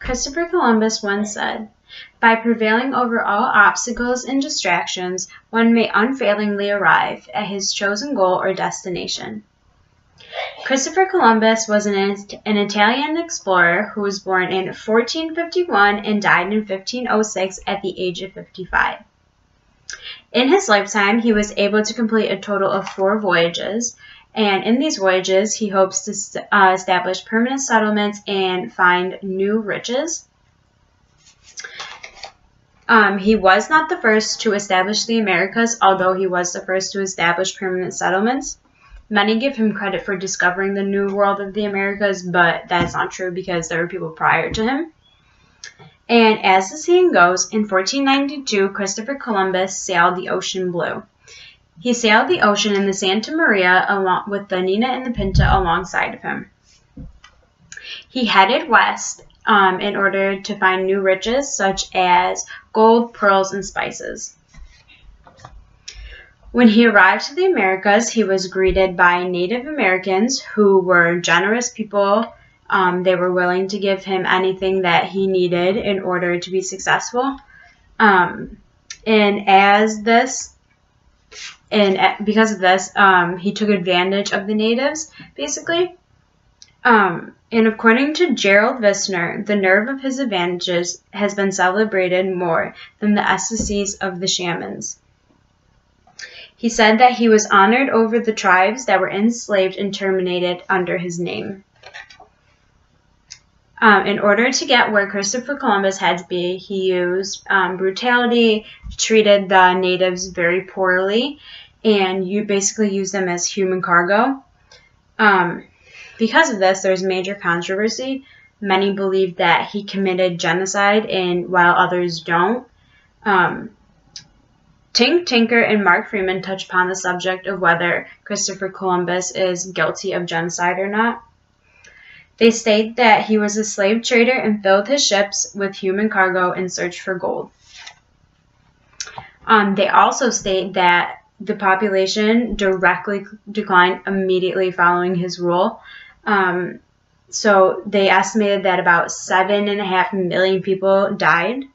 Christopher Columbus once said, "By prevailing over all obstacles and distractions, one may unfailingly arrive at his chosen goal or destination." Christopher Columbus was an Italian explorer who was born in 1451 and died in 1506 at the age of 55. In his lifetime, he was able to complete a total of 4 voyages, and in these voyages, he hopes to establish permanent settlements and find new riches. He was not the first to establish the Americas, although he was the first to establish permanent settlements. Many give him credit for discovering the New World of the Americas, but that's not true because there were people prior to him. And as the saying goes, in 1492, Christopher Columbus sailed the ocean blue. He sailed the ocean in the Santa Maria along with the Nina and the Pinta alongside of him. He headed west in order to find new riches such as gold, pearls, and spices. When he arrived to the Americas, he was greeted by Native Americans who were generous people. They were willing to give him anything that he needed in order to be successful. Because of this, he took advantage of the natives, basically. And according to Gerald Vissner, the nerve of his advantages has been celebrated more than the ecstasies of the shamans. He said that he was honored over the tribes that were enslaved and terminated under his name. In order to get where Christopher Columbus had to be, he used brutality, treated the natives very poorly, and you basically use them as human cargo. Because of this, there's major controversy. Many believe that he committed genocide, and while others don't. Tink Tinker and Mark Freeman touch upon the subject of whether Christopher Columbus is guilty of genocide or not. They state that he was a slave trader and filled his ships with human cargo in search for gold. They also state that the population directly declined immediately following his rule. So they estimated that about 7.5 million people died.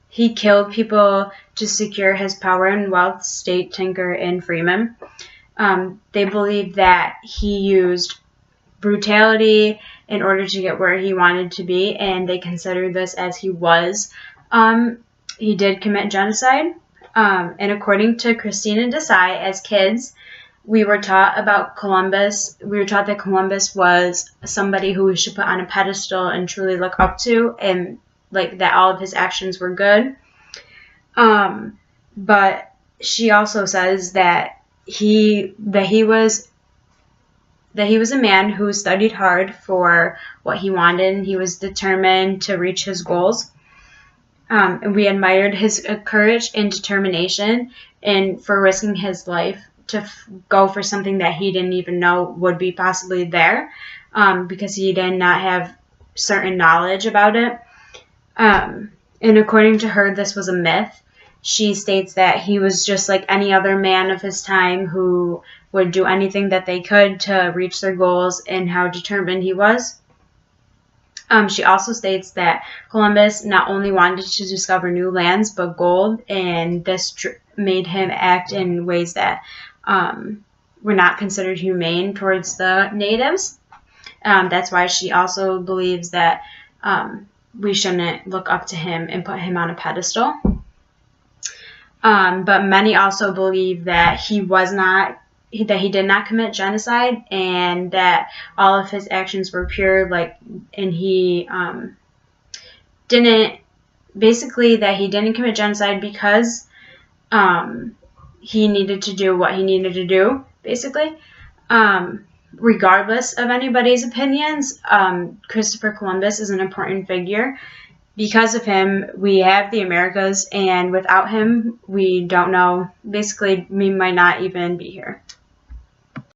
He killed people to secure his power and wealth, state Tinker and Freeman. They believe that he used brutality in order to get where he wanted to be, and they consider this as he did commit genocide. And according to Christina Desai, as kids, we were taught about Columbus. We were taught that Columbus was somebody who we should put on a pedestal and truly look up to, and like that all of his actions were good. But she also says that he was a man who studied hard for what he wanted, and he was determined to reach his goals. And we admired his courage and determination, and for risking his life to go for something that he didn't even know would be possibly there, because he did not have certain knowledge about it. And according to her, this was a myth. She states that he was just like any other man of his time who would do anything that they could to reach their goals, and how determined he was. She also states that Columbus not only wanted to discover new lands, but gold, and this made him act in ways that were not considered humane towards the natives. That's why she also believes that we shouldn't look up to him and put him on a pedestal. But many also believe that he did not commit genocide, and that all of his actions were pure, and he didn't commit genocide because he needed to do what he needed to do, basically. Regardless of anybody's opinions, Christopher Columbus is an important figure. Because of him, we have the Americas, and without him, we don't know. Basically, we might not even be here.